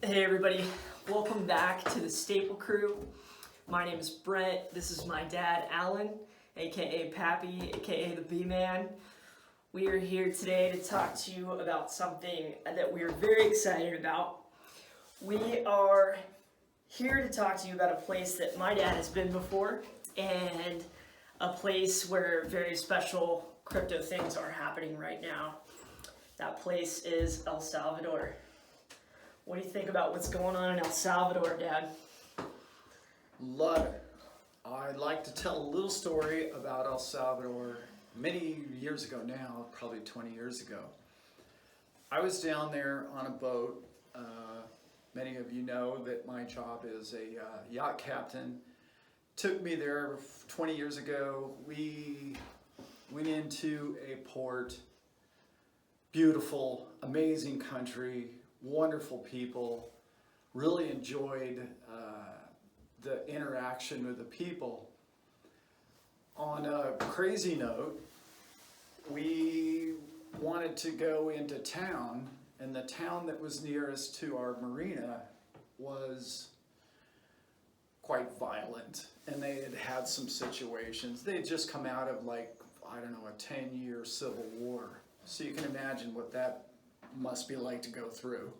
Hey everybody, welcome back to the Staple Crew. My name is Brent. This is my dad, Alan, aka Pappy, aka the B-Man. We are here today to talk to you about something that we are very excited about. We are here to talk to you about a place that my dad has been before and a place where very special crypto things are happening right now. That place is El Salvador. What do you think about what's going on in El Salvador, Dad? Love it. I'd like to tell a little story about El Salvador many years ago now, probably 20 years ago. I was down there on a boat. Many of you know that my job is a yacht captain. Took me there 20 years ago. We went into a port, beautiful, amazing country, wonderful people, really enjoyed the interaction with the people. On a crazy note, we wanted to go into town, and the town that was nearest to our marina was quite violent, and they had had some situations. They had just come out of a 10-year civil war. So you can imagine what that must be like to go through.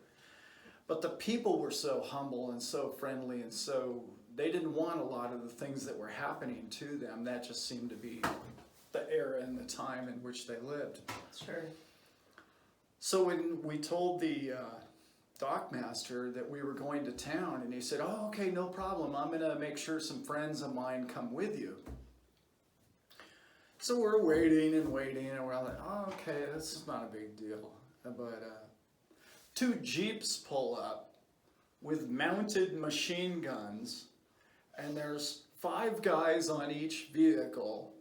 But the people were so humble and so friendly, and so they didn't want a lot of the things that were happening to them. That just seemed to be the era and the time in which they lived. Sure. So when we told the dock master that we were going to town, and he said, "Oh, okay, no problem. I'm gonna make sure some friends of mine come with you." So we're waiting, and we're like, "Oh, okay, this is not a big deal." But two Jeeps pull up with mounted machine guns, and there's 5 guys on each vehicle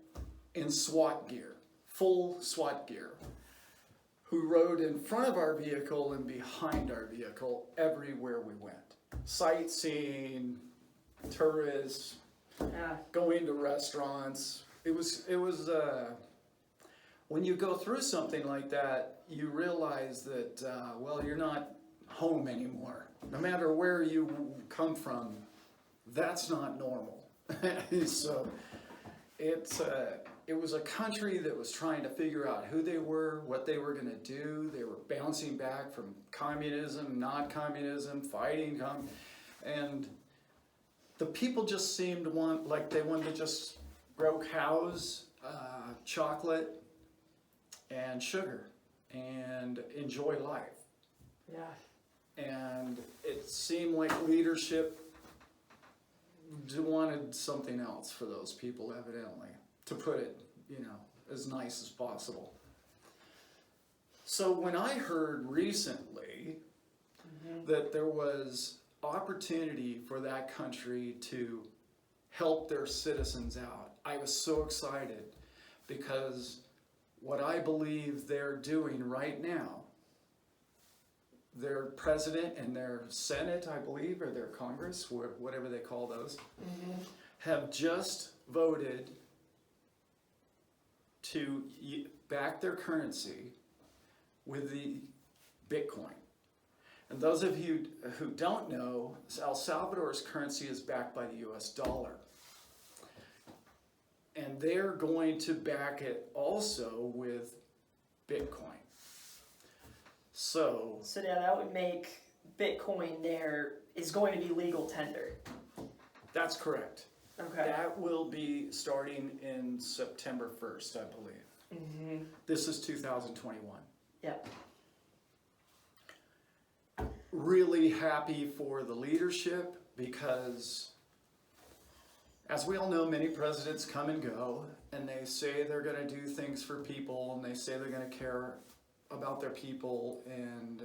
in SWAT gear, full SWAT gear, who rode in front of our vehicle and behind our vehicle everywhere we went. Sightseeing, tourists, going to restaurants. It was when you go through something like that, you realize that, you're not home anymore. No matter where you come from, that's not normal. So it was a country that was trying to figure out who they were, what they were going to do. They were bouncing back from communism, not communism, fighting and the people just seemed like they wanted to just grow cows, chocolate, and sugar, and enjoy life. Yeah. And it seemed like leadership wanted something else for those people, evidently, to put it, as nice as possible. So when I heard recently that there was opportunity for that country to help their citizens out, I was so excited, because what I believe they're doing right now, their president and their Senate, I believe, or their Congress, whatever they call those, have just voted to back their currency with the Bitcoin. And those of you who don't know, El Salvador's currency is backed by the US dollar. And they're going to back it also with Bitcoin. So yeah, that would make Bitcoin there is going to be legal tender. That's correct. Okay. That will be starting in September 1st, I believe. This is 2021. Yep. Really happy for the leadership, because as we all know, many presidents come and go, and they say they're going to do things for people, and they say they're going to care about their people, and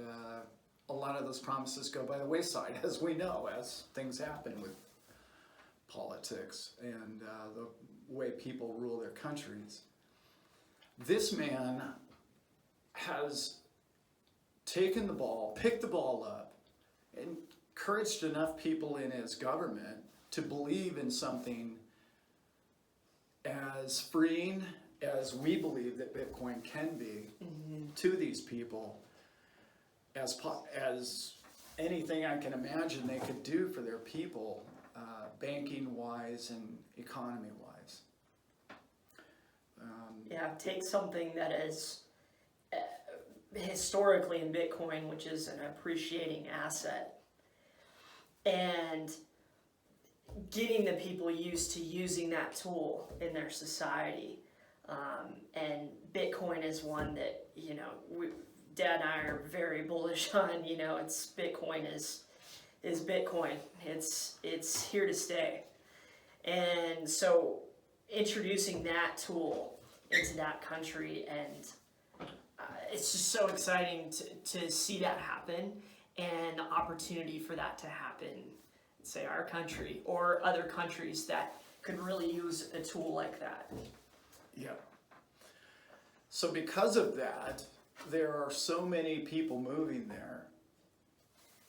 a lot of those promises go by the wayside, as we know, as things happen with politics and the way people rule their countries. This man has taken the ball, picked the ball up, and encouraged enough people in his government to believe in something as freeing as we believe that Bitcoin can be to these people, as anything I can imagine they could do for their people, banking-wise and economy-wise. Yeah, take something that is historically in Bitcoin, which is an appreciating asset, and getting the people used to using that tool in their society. And Bitcoin is one that, Dad and I are very bullish on. It's Bitcoin is Bitcoin. It's here to stay. And so introducing that tool into that country, and it's just so exciting to see that happen, and the opportunity for that to happen, say our country or other countries that could really use a tool like that. Yeah. So because of that, there are so many people moving there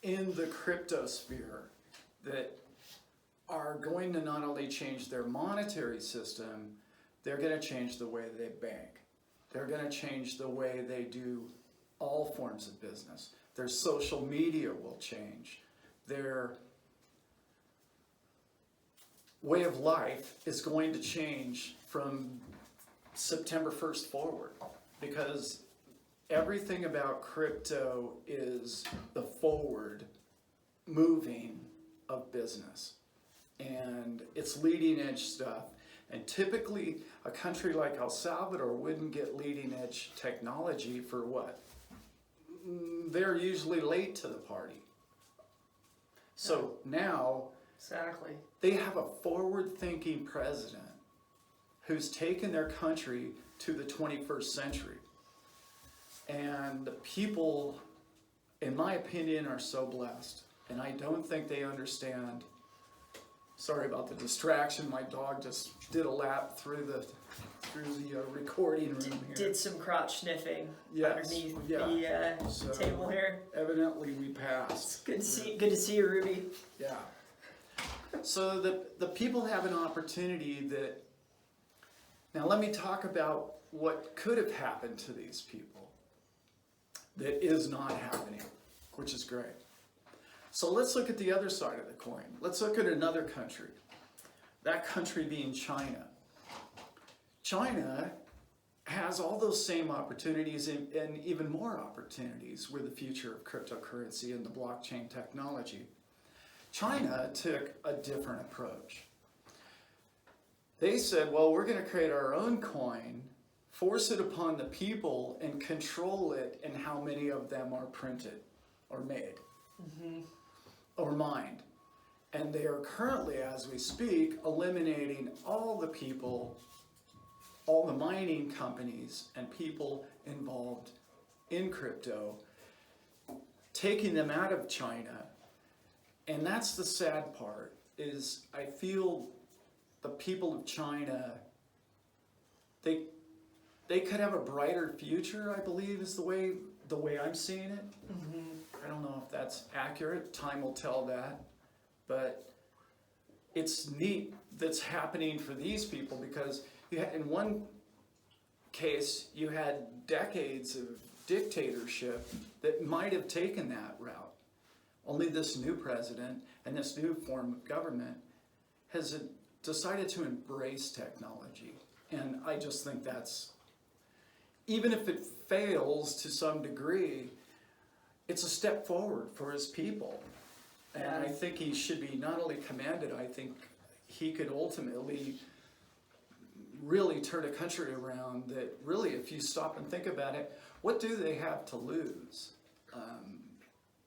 in the crypto sphere that are going to not only change their monetary system, they're going to change the way they bank. They're going to change the way they do all forms of business. Their social media will change. Their way of life is going to change from September 1st forward, because everything about crypto is the forward moving of business, and it's leading edge stuff. And typically a country like El Salvador wouldn't get leading edge technology for what? They're usually late to the party. So now Exactly. they have a forward-thinking president who's taken their country to the 21st century. And the people, in my opinion, are so blessed. And I don't think they understand. Sorry about the distraction. My dog just did a lap through the recording room here. Did some crotch sniffing underneath the the table here. Evidently we passed. Good to see you, Ruby. Yeah. So the people have an opportunity that, now let me talk about what could have happened to these people that is not happening, which is great. So let's look at the other side of the coin. Let's look at another country. That country being China. China has all those same opportunities and even more opportunities with the future of cryptocurrency and the blockchain technology. China took a different approach. They said, well, we're going to create our own coin, force it upon the people, and control it and how many of them are printed or made or mined. And they are currently, as we speak, eliminating all the people, all the mining companies and people involved in crypto, taking them out of China. And that's the sad part, is I feel the people of China, they could have a brighter future, I believe, is the way I'm seeing it. I don't know if that's accurate. Time will tell that. But it's neat that's happening for these people, because in one case, you had decades of dictatorship that might have taken that route. Only this new president and this new form of government has decided to embrace technology. And I just think that's, even if it fails to some degree, it's a step forward for his people. And I think he should be not only commended, I think he could ultimately really turn a country around that really, if you stop and think about it, what do they have to lose?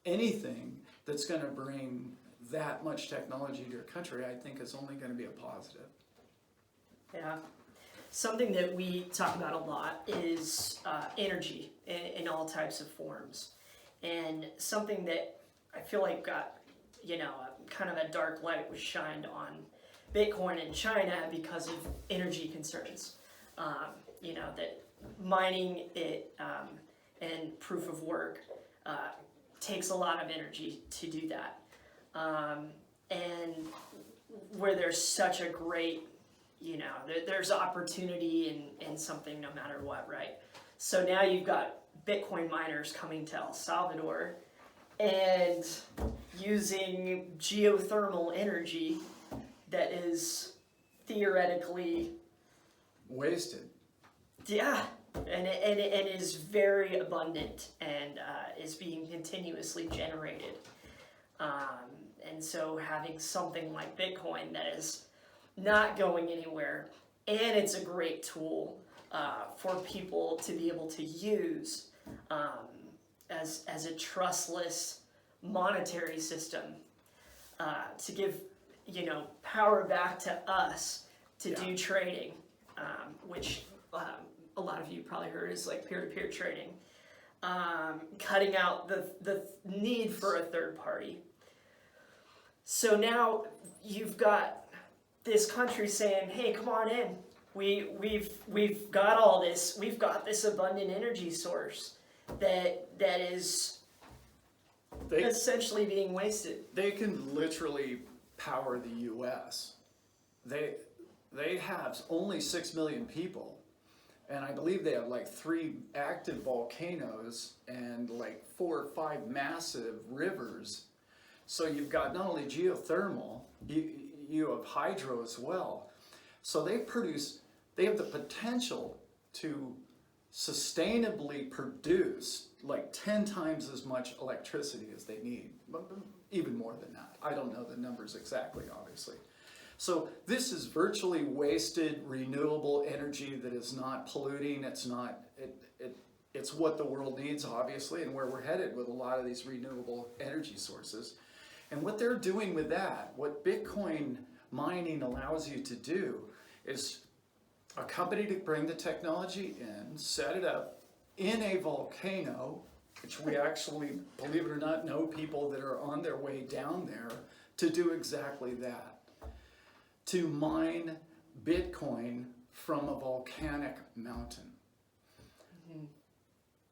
Anything that's going to bring that much technology to your country, I think, is only going to be a positive. Yeah. Something that we talk about a lot is energy in all types of forms. And something that I feel like got, kind of a dark light was shined on Bitcoin in China because of energy concerns. That mining it and proof of work takes a lot of energy to do that. And where there's such a great, there's opportunity in something no matter what, right? So now you've got Bitcoin miners coming to El Salvador, and using geothermal energy that is theoretically, wasted. yeah, and is very abundant and is being continuously generated. And so having something like Bitcoin that is not going anywhere, and it's a great tool for people to be able to use as a trustless monetary system to give power back to us to do trading, which a lot of you probably heard is like peer-to-peer trading, cutting out the need for a third party. So now you've got this country saying, "Hey, come on in. We've got all this. We've got this abundant energy source that is essentially being wasted." They can literally power the U.S. They have only 6 million people, and I believe they have like 3 active volcanoes and like 4 or 5 massive rivers. So you've got not only geothermal, you have hydro as well. So they have the potential to sustainably produce like 10 times as much electricity as they need, even more than that. I don't know the numbers exactly, obviously. So this is virtually wasted renewable energy that is not polluting. It's what the world needs, obviously, and where we're headed with a lot of these renewable energy sources. And what they're doing with that, what Bitcoin mining allows you to do, is a company to bring the technology in, set it up in a volcano, which we actually, believe it or not, know people that are on their way down there to do exactly that. To mine Bitcoin from a volcanic mountain. Mm-hmm.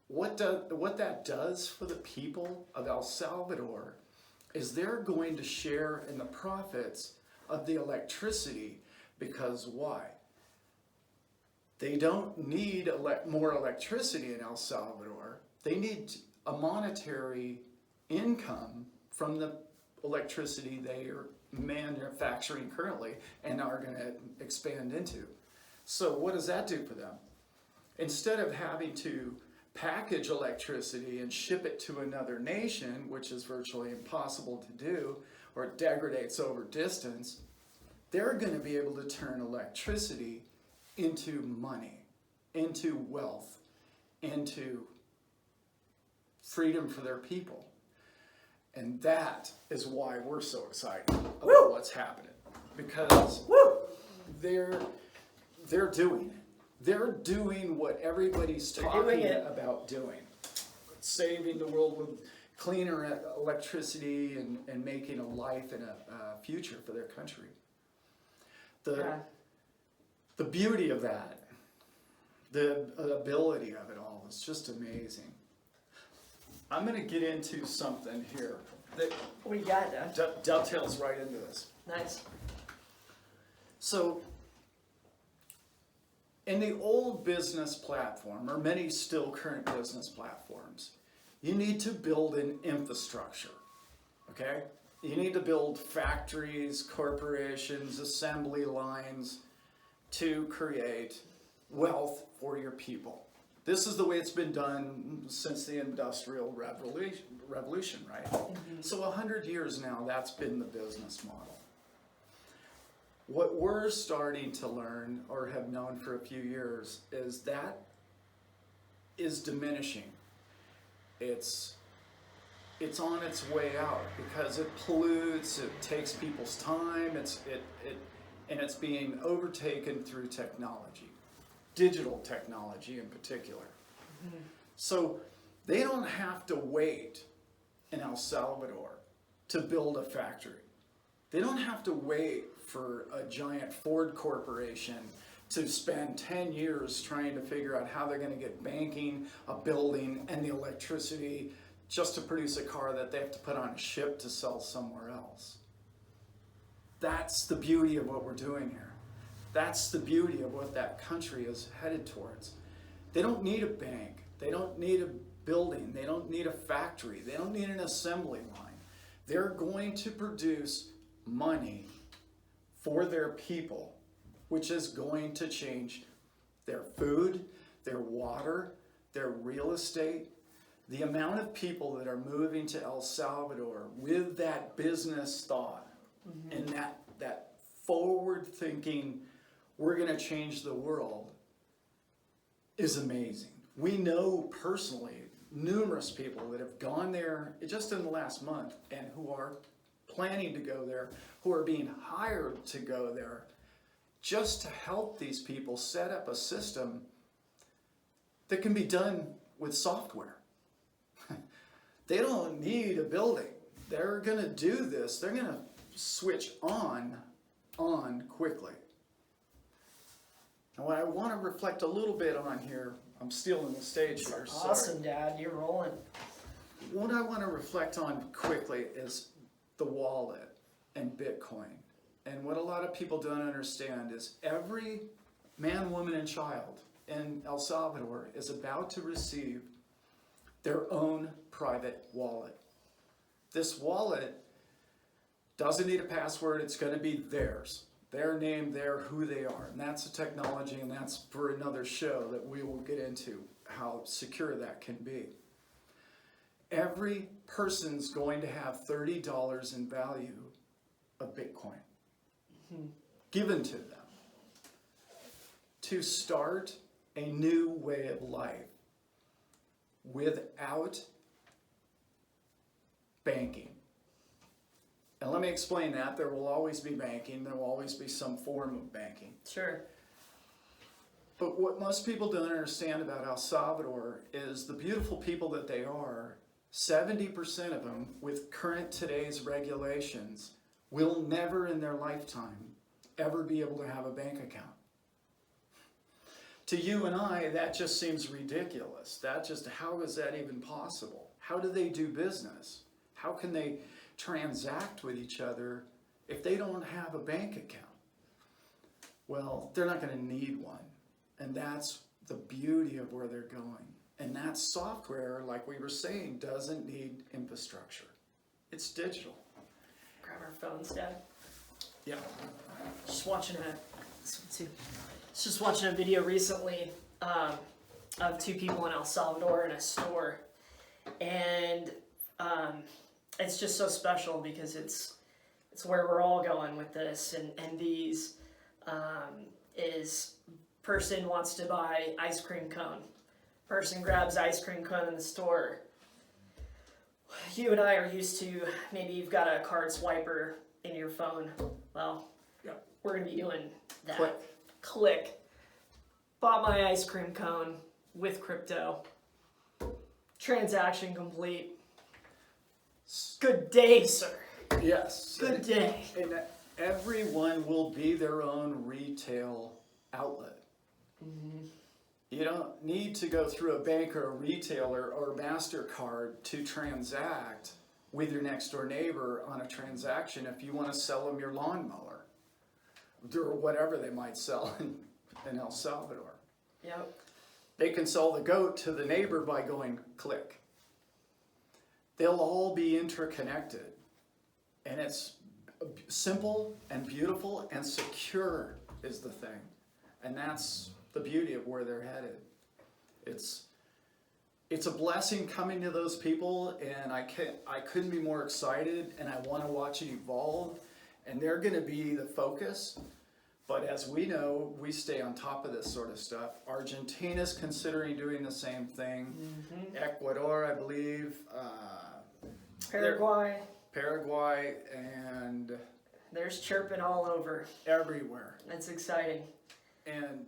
What that does for the people of El Salvador is they're going to share in the profits of the electricity, because why? They don't need more electricity in El Salvador. They need a monetary income from the electricity they are manufacturing currently and are going to expand into. So what does that do for them? Instead of having to package electricity and ship it to another nation, which is virtually impossible to do, or it degrades over distance, they're going to be able to turn electricity into money, into wealth, into freedom for their people. And that is why we're so excited about what's happening. Because they're doing it. They're doing what everybody's talking about doing. Saving the world with cleaner electricity and making a life and a future for their country. The beauty of that, the ability of it all is just amazing. I'm going to get into something here that what do you got, Dad? dovetails right into this. Nice. So, in the old business platform, or many still current business platforms, you need to build an infrastructure, okay? You need to build factories, corporations, assembly lines to create wealth for your people. This is the way it's been done since the Industrial Revolution, right? Mm-hmm. So 100 years now, that's been the business model. What we're starting to learn, or have known for a few years, is that is diminishing. It's on its way out because it pollutes, it takes people's time, and it's being overtaken through technology. Digital technology in particular. Mm-hmm. So they don't have to wait in El Salvador to build a factory. They don't have to wait for a giant Ford corporation to spend 10 years trying to figure out how they're going to get banking, a building, and the electricity just to produce a car that they have to put on a ship to sell somewhere else. That's the beauty of what we're doing here. That's the beauty of what that country is headed towards. They don't need a bank. They don't need building. They don't need a factory. They don't need an assembly line. They're going to produce money for their people, which is going to change their food, their water, their real estate. The amount of people that are moving to El Salvador with that business thought and that forward thinking, we're going to change the world, is amazing. We know personally numerous people that have gone there just in the last month and who are planning to go there, who are being hired to go there just to help these people set up a system that can be done with software. They don't need a building. They're going to do this. They're going to switch on quickly. And what I want to reflect a little bit on here, I'm stealing the stage here. Awesome, Dad. You're rolling. What I want to reflect on quickly is the wallet and Bitcoin. And what a lot of people don't understand is every man, woman, and child in El Salvador is about to receive their own private wallet. This wallet doesn't need a password. It's going to be theirs. Their name, who they are. And that's a technology, and that's for another show that we will get into, how secure that can be. Every person's going to have $30 in value of Bitcoin given to them to start a new way of life without banking. And let me explain that. There will always be banking. There will always be some form of banking. Sure. But what most people don't understand about El Salvador is the beautiful people that they are, 70% of them, with current today's regulations, will never in their lifetime ever be able to have a bank account. To you and I, that just seems ridiculous. How is that even possible? How do they do business? How can they transact with each other if they don't have a bank account? Well, they're not going to need one. And that's the beauty of where they're going. And that software, like we were saying, doesn't need infrastructure. It's digital. Grab our phones, Dad. Yeah. Just watching a video recently of two people in El Salvador in a store, and it's just so special because it's where we're all going with this, and these is person wants to buy ice cream cone. Person grabs ice cream cone in the store. You and I are used to, maybe you've got a card swiper in your phone. Well, we're going to be doing that. Click. Bought my ice cream cone with crypto. Transaction complete. Good day, sir. Yes. Good day. And everyone will be their own retail outlet. Mm-hmm. You don't need to go through a bank or a retailer or MasterCard to transact with your next door neighbor on a transaction if you want to sell them your lawnmower or whatever they might sell in El Salvador. Yep. They can sell the goat to the neighbor by going click. They'll all be interconnected, and it's simple and beautiful and secure is the thing. And that's the beauty of where they're headed. It's a blessing coming to those people, and I couldn't be more excited, and I want to watch it evolve, and they're going to be the focus. But as we know, we stay on top of this sort of stuff. Argentina's considering doing the same thing. Mm-hmm. Ecuador, I believe. Paraguay, and there's chirping all over. Everywhere. That's exciting. And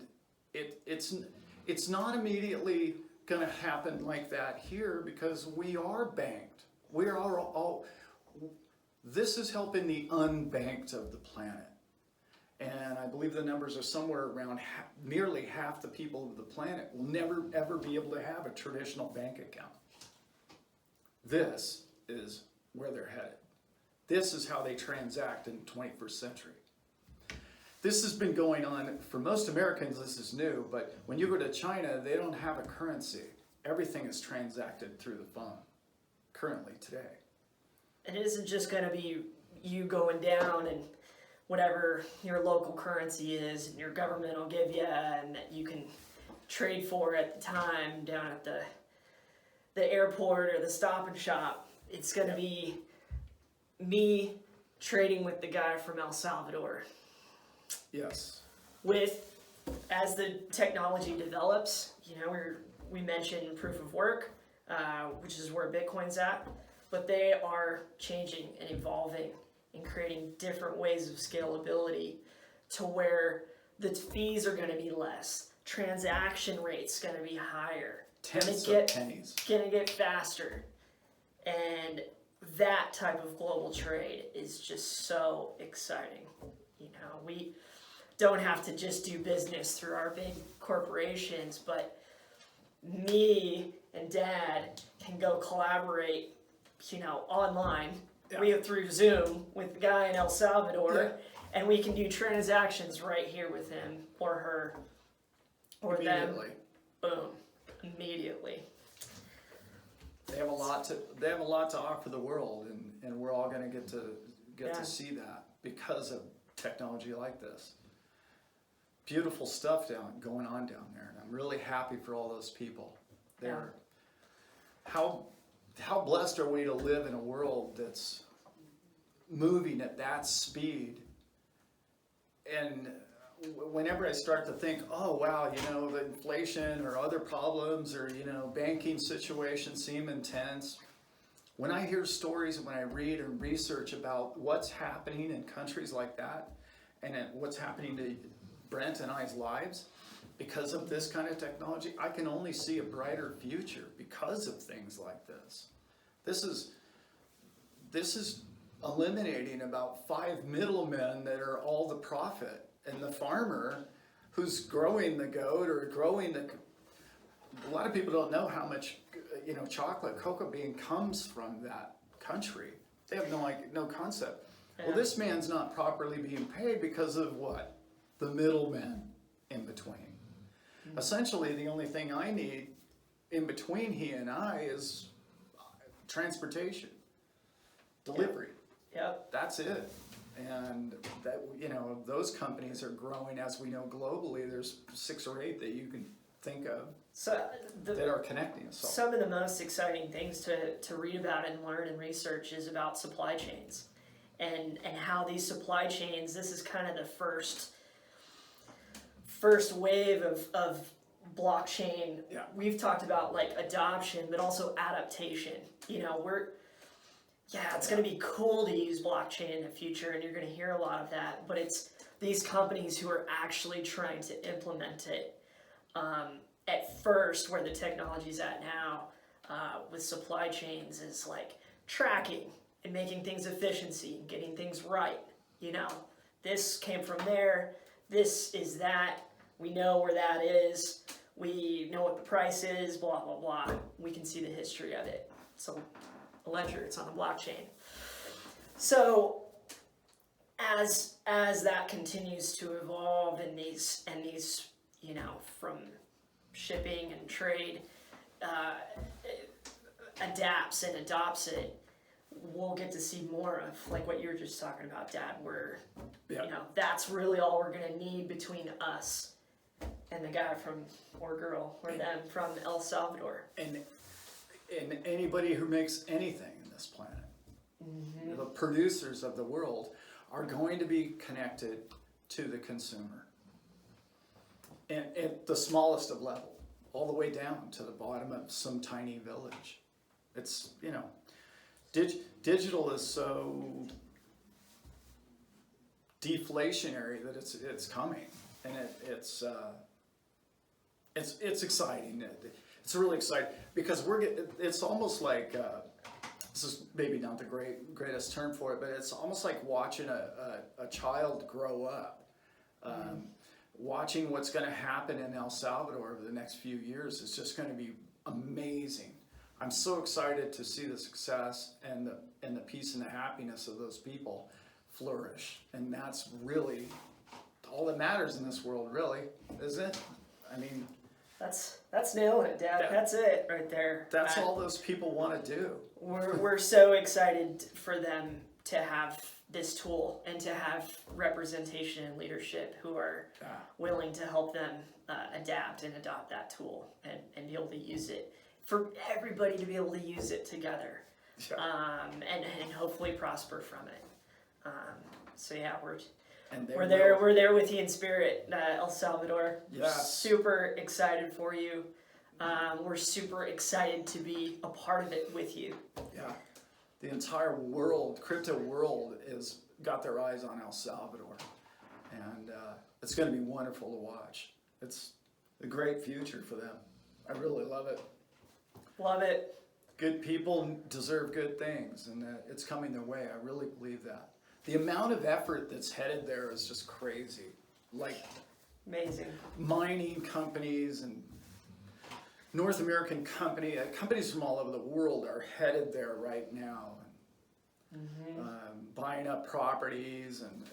it's not immediately going to happen like that here because we are banked. We are all. This is helping the unbanked of the planet. And I believe the numbers are somewhere around nearly half the people of the planet will never ever be able to have a traditional bank account. This is where they're headed. This is how they transact in the 21st century. This has been going on, for most Americans this is new, but when you go to China, they don't have a currency. everything is transacted through the phone currently today. And it isn't just going to be you going down and whatever your local currency is and your government will give you and that you can trade for at the time down at the airport or the Stop and Shop. It's going to be me trading with the guy from El Salvador. Yes. As the technology develops, we mentioned proof of work, which is where Bitcoin's at, but they are changing and evolving and creating different ways of scalability to where the fees are going to be less, transaction rates going to be higher, Tens of pennies. Going to get faster, and that type of global trade is just so exciting. We don't have to just do business through our big corporations, but me and Dad can go collaborate, online, through Zoom with the guy in El Salvador, and we can do transactions right here with him or her or them. Boom, immediately. They have a lot to offer the world, and we're all going to get to see that because of technology like this. Beautiful stuff going on down there, and I'm really happy for all those people there. How blessed are we to live in a world that's moving at that speed? And whenever I start to think, oh wow, the inflation or other problems or banking situations seem intense, when I hear stories and when I read and research about what's happening in countries like that and what's happening to Brent and I's lives because of this kind of technology, I can only see a brighter future because of things like this. This is eliminating about 5 middlemen that are all the profit, and the farmer who's growing the goat or growing a lot of people don't know how much chocolate, cocoa bean comes from that country. They have no concept. Yeah. Well, this man's not properly being paid because of what? The middlemen in between. Mm-hmm. Essentially, the only thing I need in between he and I is transportation, delivery. Yep. That's it. And that those companies are growing, as we know globally. There's 6 or 8 that you can think of that are connecting us all. Some of the most exciting things to read about and learn and research is about supply chains and how these supply chains, this is kind of the first wave of blockchain. Yeah. We've talked about like adoption, but also adaptation. It's going to be cool to use blockchain in the future, and you're going to hear a lot of that, but it's these companies who are actually trying to implement it. At first, where the technology's at now with supply chains is like tracking and making things efficiency and getting things right. This came from there, this is that, we know where that is, we know what the price is, blah, blah, blah. We can see the history of it. So a ledger, it's on the blockchain. So as that continues to evolve and these from shipping and trade adapts and adopts it, we'll get to see more of like what you were just talking about, Dad, where that's really all we're going to need between us and the guy or girl or them from El Salvador. And anybody who makes anything in this planet, mm-hmm. The producers of the world are going to be connected to the consumer. And at the smallest of level, all the way down to the bottom of some tiny village. It's, digital is so deflationary that it's coming, and it's exciting. It's really exciting because it's almost like this is maybe not the greatest term for it, but it's almost like watching a child grow up. Watching what's going to happen in El Salvador over the next few years is just going to be amazing. I'm so excited to see the success and the peace and the happiness of those people flourish, and that's really all that matters in this world, really, isn't it? I mean, That's nailing it, Dad. That's it right there. That's all those people want to do. We're so excited for them to have this tool and to have representation and leadership who are willing to help them adapt and adopt that tool and be able to use it, for everybody to be able to use it together, and hopefully prosper from it. So yeah, we're there with you in spirit, El Salvador. Yeah. Super excited for you. We're super excited to be a part of it with you. Yeah. The entire world, crypto world, is got their eyes on El Salvador, and it's going to be wonderful to watch. It's a great future for them. I really love it. Love it. Good people deserve good things, and it's coming their way. I really believe that. The amount of effort that's headed there is just crazy. Like amazing. Mining companies and North American companies from all over the world are headed there right now, buying up properties, and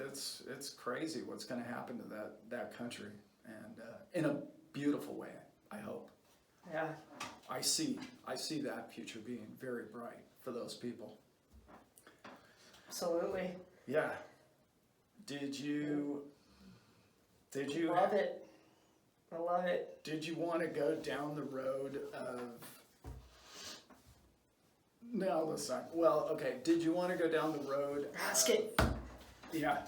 it's crazy what's going to happen to that country, and in a beautiful way, I hope. Yeah. I see that future being very bright for those people. Absolutely. Yeah. Did you love it? I love it. Did you want to go down the road of? No, let's not. Well, okay. Did you want to go down the road? Ask it. Yeah.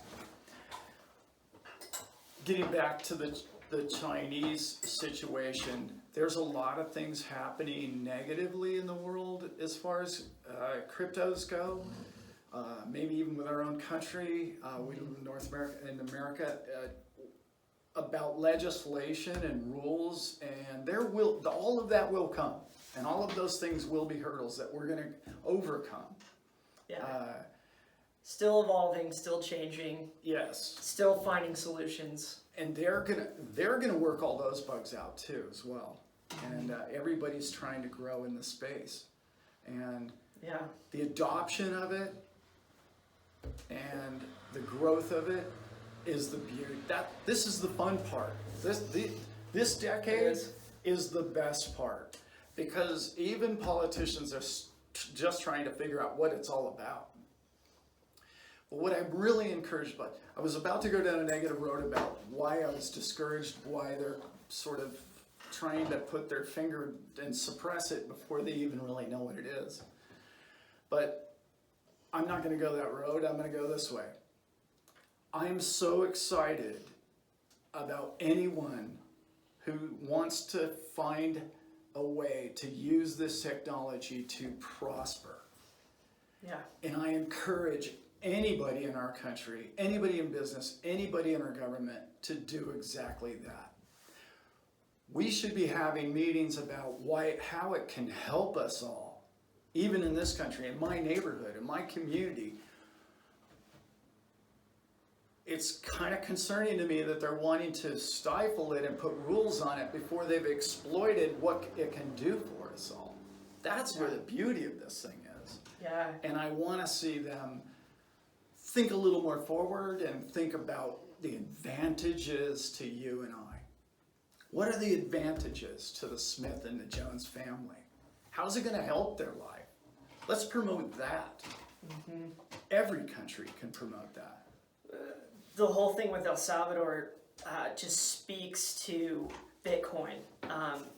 Getting back to the Chinese situation, there's a lot of things happening negatively in the world as far as cryptos go. Maybe even with our own country, we live in America, about legislation and rules, and all of that will come, and all of those things will be hurdles that we're going to overcome. Yeah. Still evolving, still changing. Yes. Still finding solutions. And they're gonna work all those bugs out too as well. And everybody's trying to grow in the space, and the adoption of it and the growth of it is the beauty. This is the fun part. This decade is the best part, because even politicians are just trying to figure out what it's all about. But what I'm really encouraged by, I was about to go down a negative road about why I was discouraged, why they're sort of trying to put their finger and suppress it before they even really know what it is. But I'm not going to go that road. I'm going to go this way. I am so excited about anyone who wants to find a way to use this technology to prosper. Yeah. And I encourage anybody in our country, anybody in business, anybody in our government to do exactly that. We should be having meetings about how it can help us all, even in this country, in my neighborhood, in my community. It's kind of concerning to me that they're wanting to stifle it and put rules on it before they've exploited what it can do for us all. That's where the beauty of this thing is. Yeah. And I want to see them think a little more forward and think about the advantages to you and I. What are the advantages to the Smith and the Jones family? How's it going to help their life? Let's promote that. Every country can promote that. The whole thing with El Salvador just speaks to Bitcoin,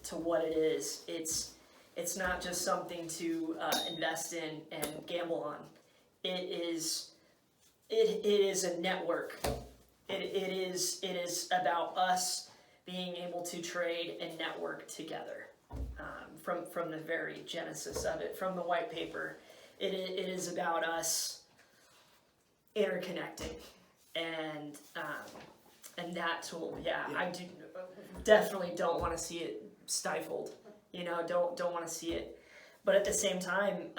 to what it is. It's not just something to invest in and gamble on. It is a network. It is about us being able to trade and network together. From the very genesis of it, from the white paper, it is about us interconnecting, and that tool. I definitely don't want to see it stifled. Don't want to see it, but at the same time,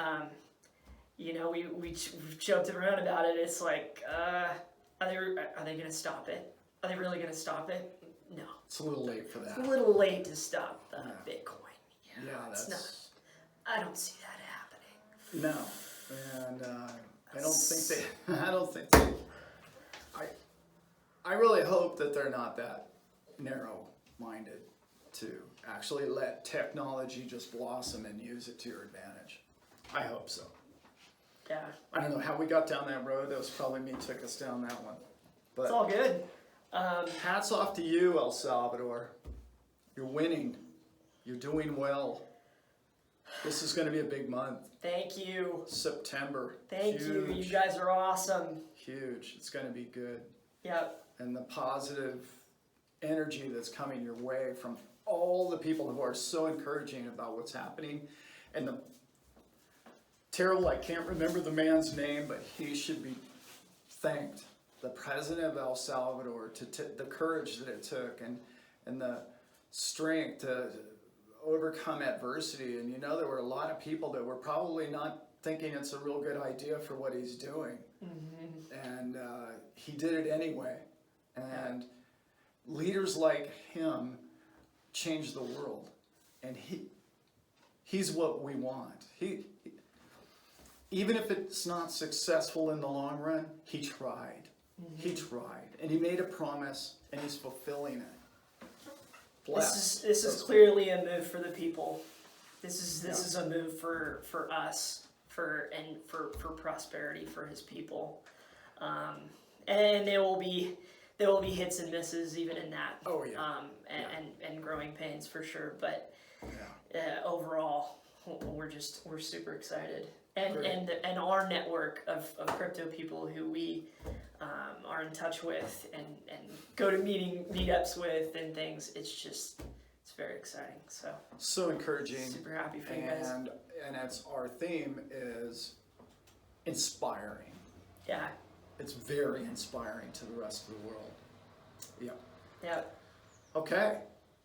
we've joked around about it. It's like, are they going to stop it? Are they really going to stop it? No. It's a little late for that. It's a little late to stop Bitcoin. That's not. I don't see that happening. No, and I don't think they. I really hope that they're not that narrow-minded to actually let technology just blossom and use it to your advantage. I hope so. Yeah. I don't know how we got down that road. That was probably me took us down that one. But It's all good. hats off to you, El Salvador. You're winning. You're doing well. This is going to be a big month. Thank you. September. Thank you. Huge. You guys are awesome. Huge. It's going to be good. Yep. And the positive energy that's coming your way from all the people who are so encouraging about what's happening. And the terrible, I can't remember the man's name, but he should be thanked. The president of El Salvador, the courage that it took and the strength to overcome adversity. And you know, there were a lot of people that were probably not thinking it's a real good idea for what he's doing. And he did it anyway. And leaders like him change the world. And he's what we want. Even if it's not successful in the long run, he tried. He tried. And he made a promise, and he's fulfilling it. Bless. This is clearly a move for the people. This is a move for us, for prosperity for his people. And there will be hits and misses even in that. Oh yeah. And growing pains for sure. But overall, we're super excited. And our network of crypto people who we are in touch with and go to meetups with and things, it's very exciting. So encouraging. Super happy for you guys. And it's our theme is inspiring. Yeah. It's very inspiring to the rest of the world. Yeah. Yeah. Okay.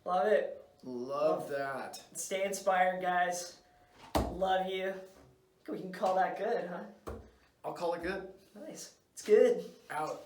Love it. Love that. Stay inspired, guys. Love you. We can call that good, huh? I'll call it good. Nice. It's good. Out.